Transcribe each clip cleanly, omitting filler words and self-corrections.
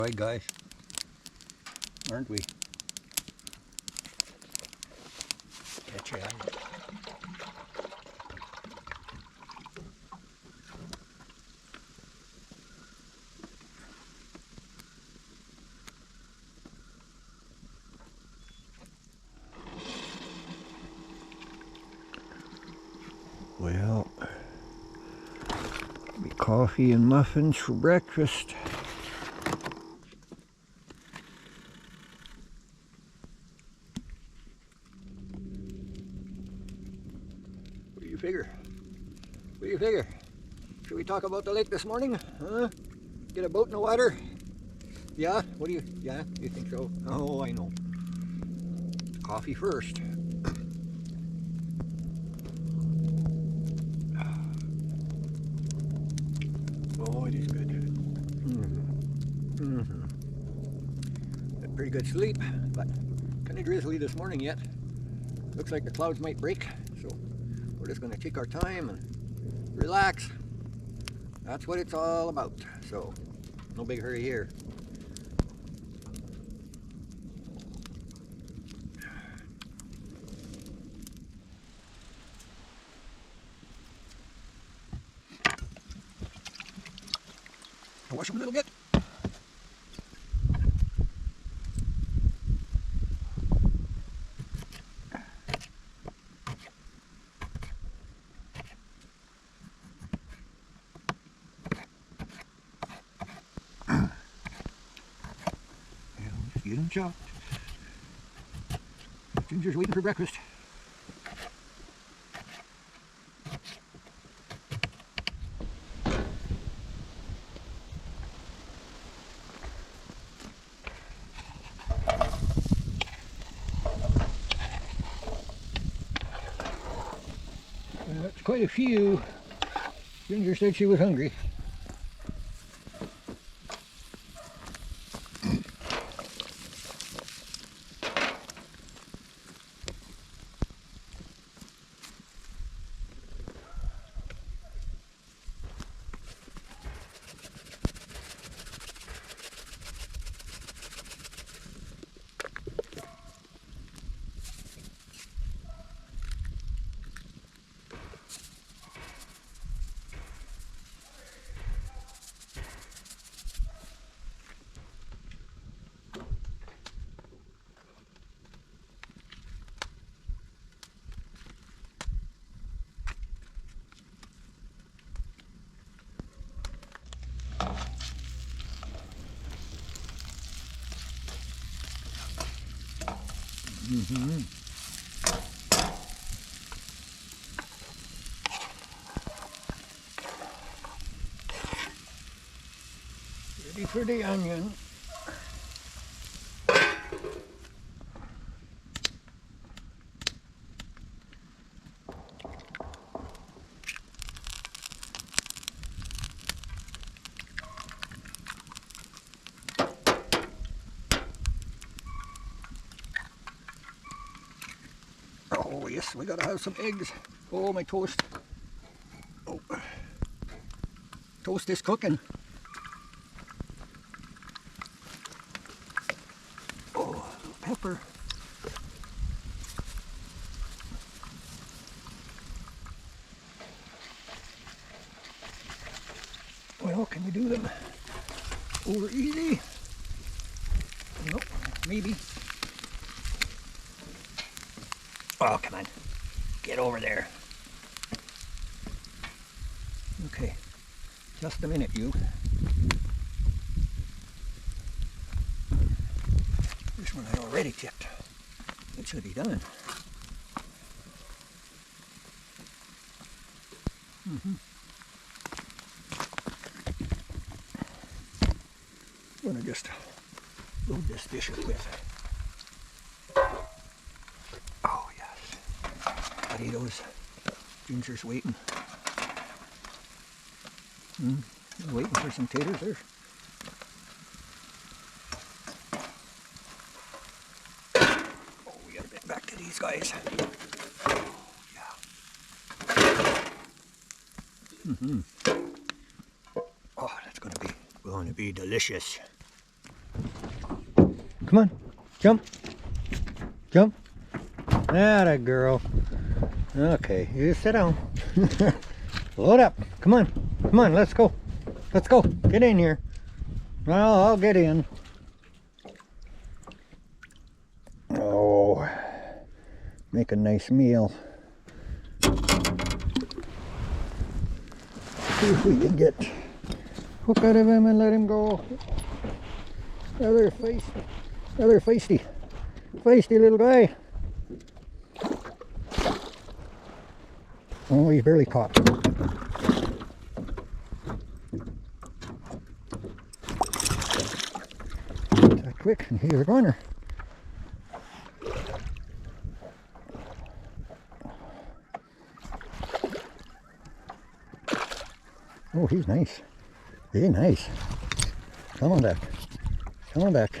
Right, guys, aren't we? Catch ya. Well, coffee and muffins for breakfast. What do you figure? What do you figure? Should we talk about the lake this morning? Huh? Get a boat in the water? Yeah? What do you, yeah? You think so? Oh, I know. Coffee first. Oh, it is good. Had pretty good sleep, but kind of drizzly this morning yet. Looks like the clouds might break, so we're just going to take our time and relax. That's what it's all about. So, no big hurry here. I'll wash them a little bit. Get them chopped. Ginger's waiting for breakfast. That's quite a few. Ginger said she was hungry. Ready for the onion. Oh yes, we gotta have some eggs. Oh, my toast. Oh, toast is cooking. Oh, pepper. Well, can we do them over easy? Nope, maybe. Oh, come on. Get over there. Okay. Just a minute, you. This one I already tipped. It should be done. I'm gonna just load this dish with. Oh yes. Potatoes. Ginger's waiting. Waiting for some taters there. Oh, we gotta get back to these guys. Oh, yeah. Oh, that's going to be delicious. Come on. Jump. Jump. Atta girl. Okay, you sit down. Load up. Come on. Come on, let's go. Let's go. Get in here. Well, I'll get in. Oh, make a nice meal. See if we can get hook out of him and let him go. Another feisty little guy. Oh, he's barely caught. That quick, and here's a corner. Oh, he's nice. He's nice. Come on back. Come on back.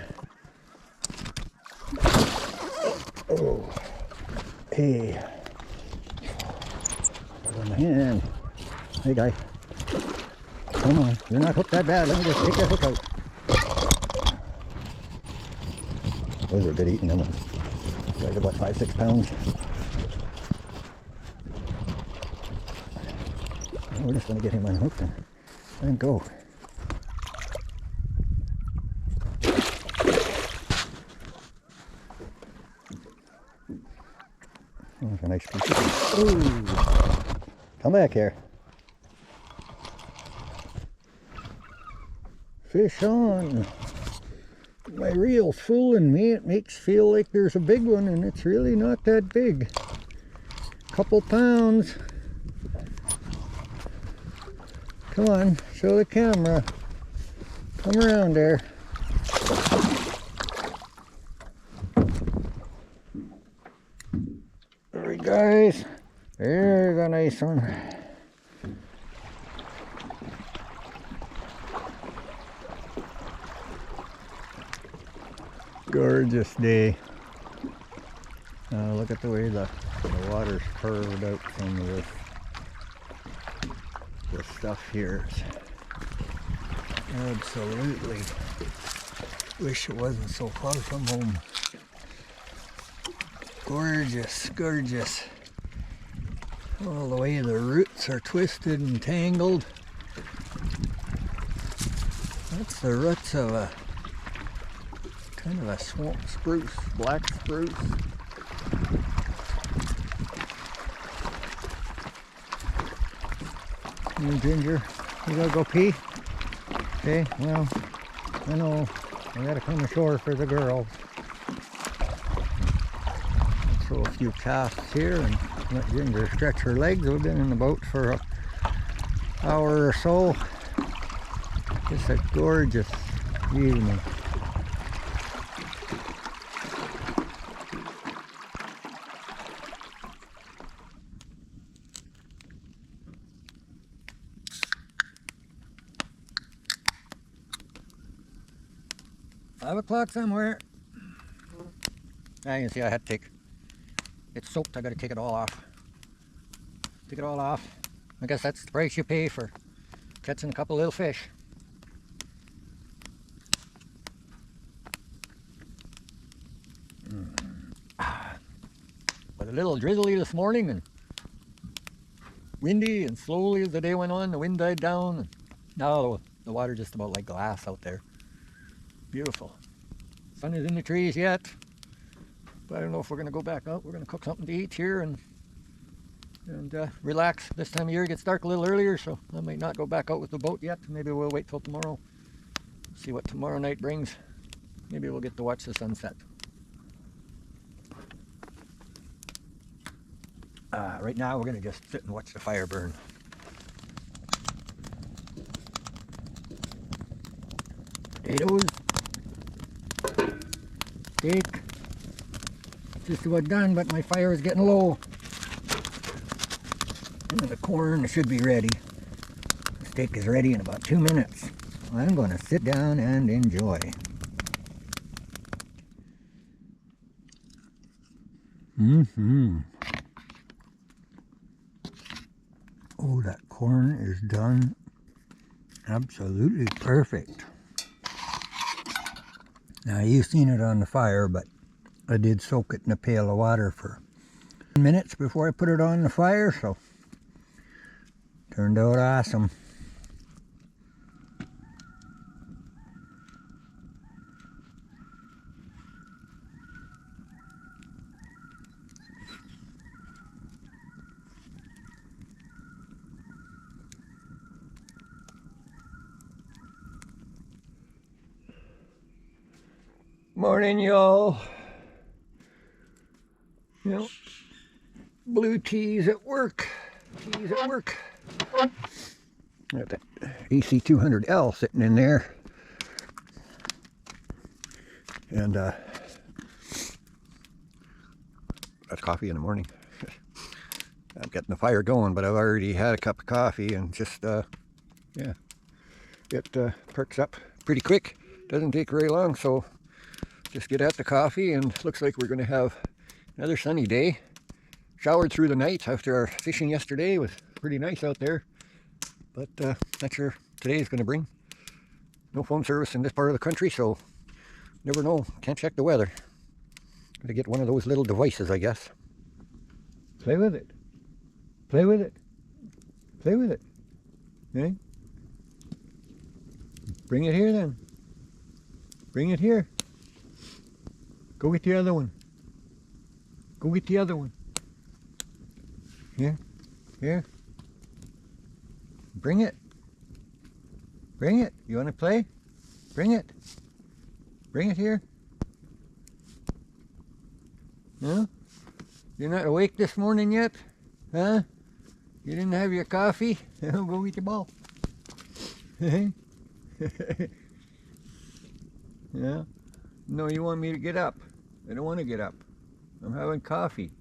Oh, hey. Put on my hand. Hey, guy. Come on. You're not hooked that bad. Let me just take that hook out. Those are good eating, them ones. Like about 5-6 pounds. We're just going to get him unhooked and go. That's a nice piece. Ooh. Come back here. Fish on. My reel's fooling me. It makes feel like there's a big one, and it's really not that big. Couple pounds. Come on, show the camera. Come around there. There, guys. There's a nice one. Gorgeous day. Look at the way the water's curved out from this stuff here. Absolutely wish it wasn't so far from home. Gorgeous, gorgeous. All the way the roots are twisted and tangled. That's the roots of a kind of a swamp spruce, black spruce. Hey, Ginger, you gotta go pee? Okay, well, I know I gotta come ashore for the girls. Throw a few casts here and let Ginger stretch her legs. We've been in the boat for an hour or so. It's a gorgeous evening. $5 somewhere. You can see I had to take, it's soaked, I gotta take it all off. Take it all off. I guess that's the price you pay for catching a couple little fish. But a little drizzly this morning and windy, and slowly as the day went on the wind died down, and now the water just about like glass out there. Beautiful. Sun is in the trees yet, but I don't know if we're going to go back out. We're going to cook something to eat here and relax. This time of year it gets dark a little earlier, so I might not go back out with the boat yet. Maybe we'll wait till tomorrow, see what tomorrow night brings. Maybe we'll get to watch the sunset. Right now we're going to just sit and watch the fire burn. Potatoes, steak, just about done, but my fire is getting low. And the corn should be ready. The steak is ready in about 2 minutes. I'm going to sit down and enjoy. Oh, that corn is done absolutely perfect. Now you've seen it on the fire, but I did soak it in a pail of water for 10 minutes before I put it on the fire, so turned out awesome. Morning, y'all. You know, blue teas at work. Teas at work. Got that AC200L sitting in there. And that's coffee in the morning. I'm getting the fire going, but I've already had a cup of coffee and just, yeah, it perks up pretty quick. Doesn't take very long, so just get at the coffee, and looks like we're going to have another sunny day. Showered through the night after our fishing yesterday. It was pretty nice out there, but not sure today is going to bring. No phone service in this part of the country, so never know. Can't check the weather. Gotta get one of those little devices, I guess. Play with it. Play with it. Play with it. Okay? Bring it here then. Bring it here. Go get the other one. Go get the other one. Here. Here. Bring it. Bring it. You want to play? Bring it. Bring it here. No? You're not awake this morning yet? Huh? You didn't have your coffee? Go get your ball. Yeah? No, you want me to get up. I don't want to get up. I'm having coffee.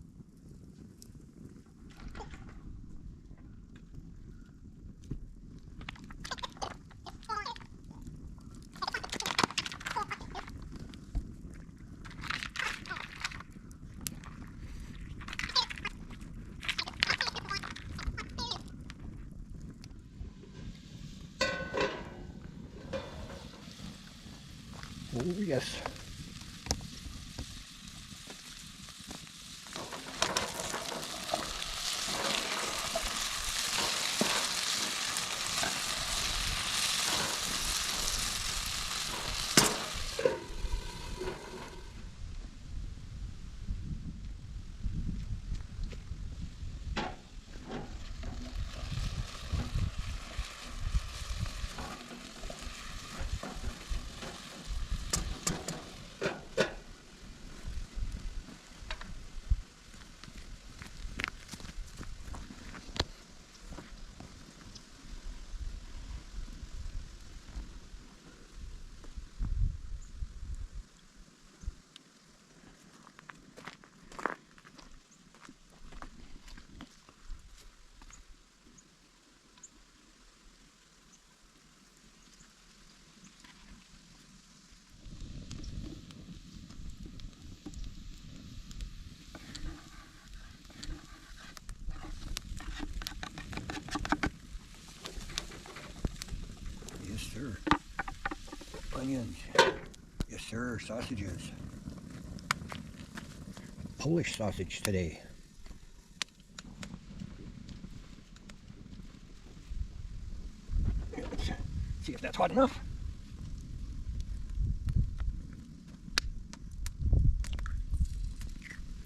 Oh, yes. Sir. Onions. Yes, sir. Sausages. Polish sausage today. Let's see if that's hot enough.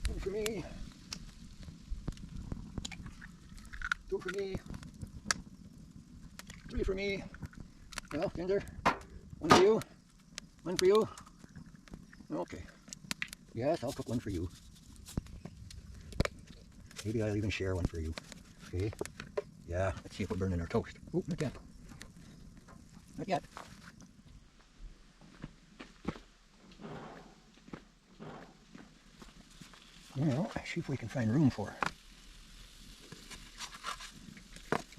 One for me. Two for me. Three for me. Well, Ginger, one for you, one for you. Okay. Yes, I'll cook one for you. Maybe I'll even share one for you. Okay. Yeah, let's see if we're burning our toast. Oh, not yet. Not yet. Well, see if we can find room for her.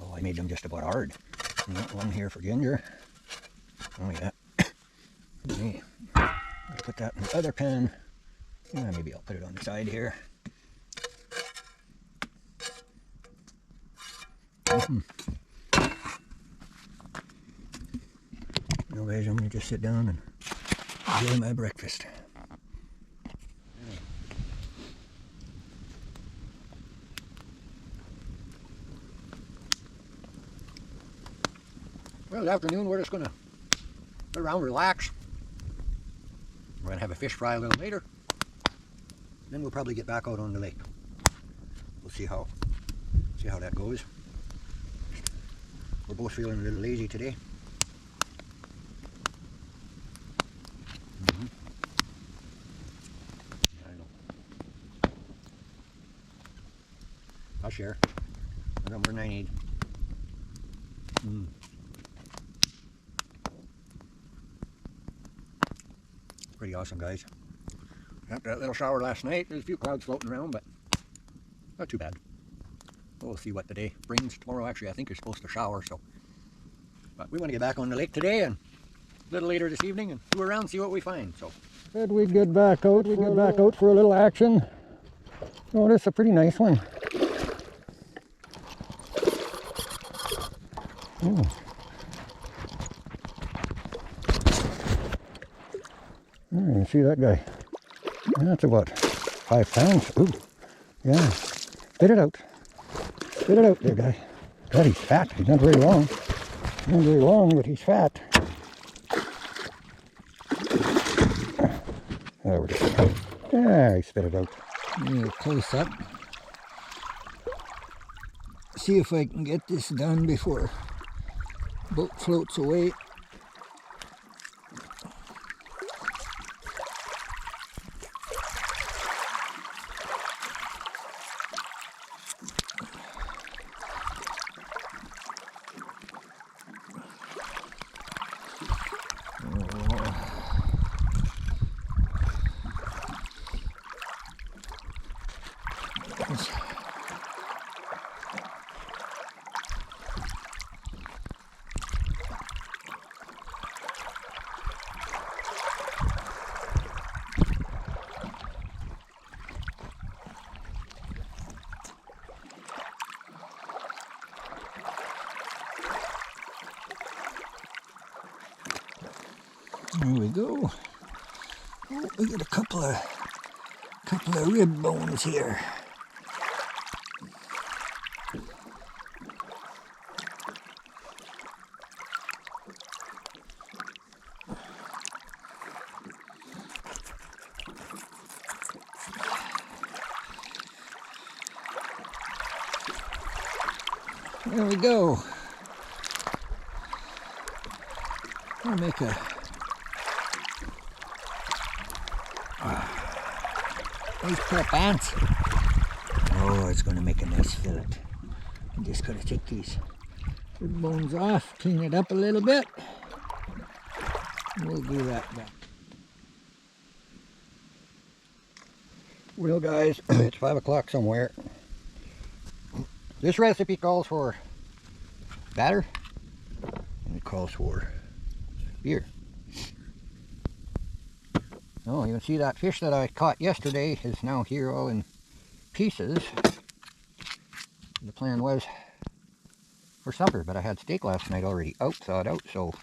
Oh, I made them just about hard. One here for Ginger. Oh yeah. Me. I'll put that in the other pan. Yeah, maybe I'll put it on the side here. Now guys, I'm gonna just sit down and Enjoy my breakfast. Well, this afternoon we're just gonna sit around, relax. We're gonna have a fish fry a little later. Then we'll probably get back out on the lake. We'll see how that goes. We're both feeling a little lazy today. I know. I'll share. I got more than I need. Pretty awesome, guys. After that little shower last night, there's a few clouds floating around, but not too bad. We'll see what the day brings. Tomorrow, actually, I think you're supposed to shower, so. But we want to get back on the lake today and a little later this evening and do around, see what we find. So said we'd get back out. We get back out for a little action. Oh, this is a pretty nice one. Oh. You see that guy? That's about 5 pounds. Ooh, yeah. Spit it out. Spit it out there, guy. God, he's fat. He's not very long. Not very long, but he's fat. There we go. Yeah, he spit it out. Close up. See if I can get this done before the boat floats away. There we go. Oh, we got a couple of rib bones here. There we go. I'll make a nice prep ants. Oh, it's going to make a nice fillet. I'm just going to take these rib bones off, clean it up a little bit. We'll do that back. Well, guys, it's 5 o'clock somewhere. This recipe calls for batter, and it calls for beer. Oh, you can see that fish that I caught yesterday is now here all in pieces. The plan was for supper, but I had steak last night already thawed out, so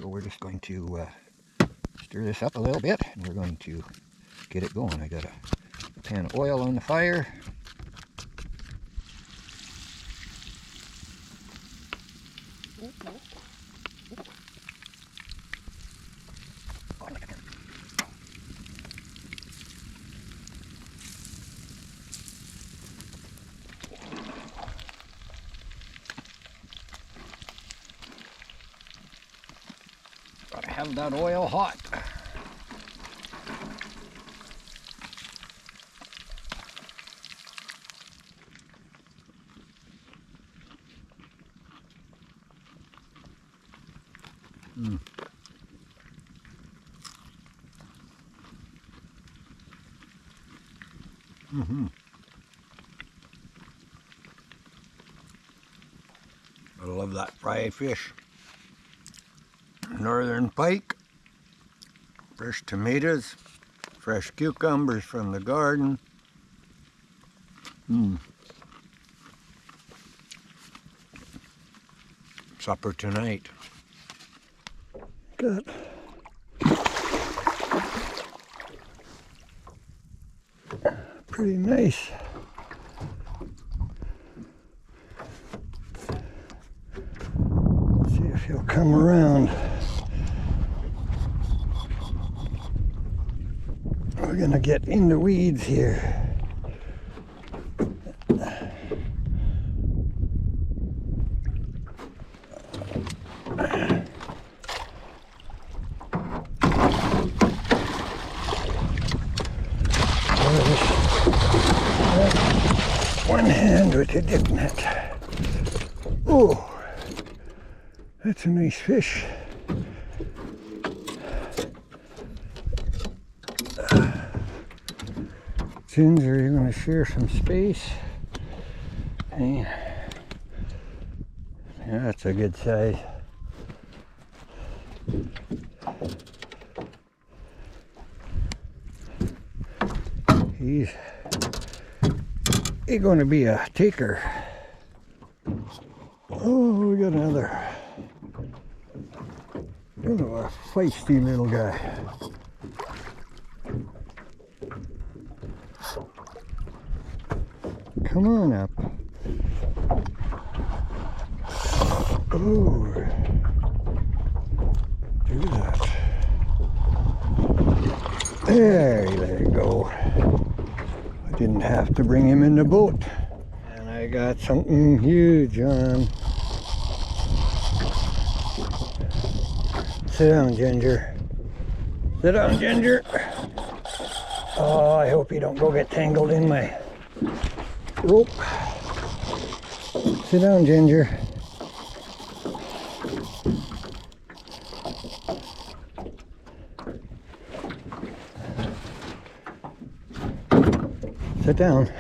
we're just going to stir this up a little bit, and we're going to get it going. I got a pan of oil on the fire. Gotta have that oil hot. I love that fried fish. Northern pike, fresh tomatoes, fresh cucumbers from the garden. supper tonight. Good. Pretty nice. See if he'll come around. We're gonna get in the weeds here. One hand with a dip net. Oh, that's a nice fish. Ginger, you're going to share some space. Hey. Yeah, that's a good size. He's going to be a taker. Oh, we got another. Oh, a feisty little guy. Come on up. Oh, do that. There you go. I didn't have to bring him in the boat. And I got something huge on. Sit down, Ginger. Sit down, Ginger. Oh, I hope you don't go get tangled in my rope. Sit down, Ginger. Sit down.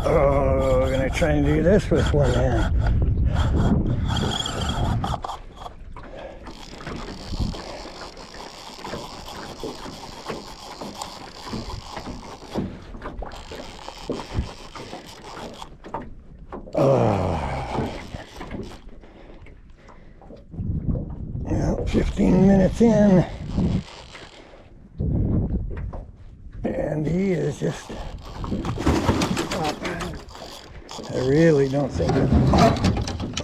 Oh, we're gonna try and do this with one hand. Well, 15 minutes in, and he is just, I really don't think,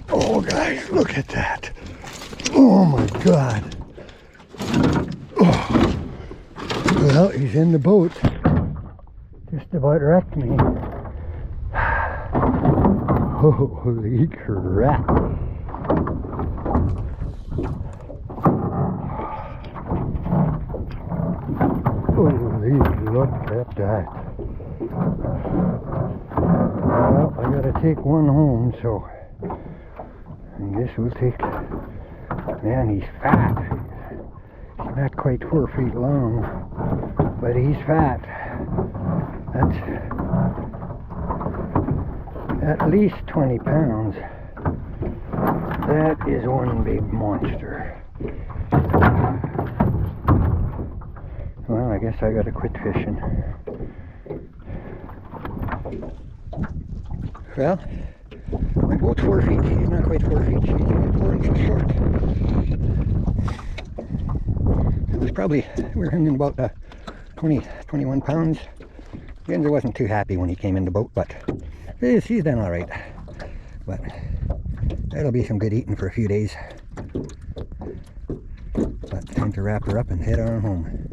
oh guys, look at that. Oh my God. Oh. Well, he's in the boat. Just about wrecked me. Holy crap. Holy, look at that. Well, I gotta take one home, so I guess we'll take, man, he's fat. He's not quite 4 feet long, but he's fat. That's at least 20 pounds. That is one big monster. Well, I guess I gotta quit fishing. Well, my boat's 4 feet. She's not quite 4 feet. She's only 4 inches short. It was probably, we were in about 21 pounds. Ginger wasn't too happy when he came in the boat, but she's done all right. But that'll be some good eating for a few days. But time to wrap her up and head on home.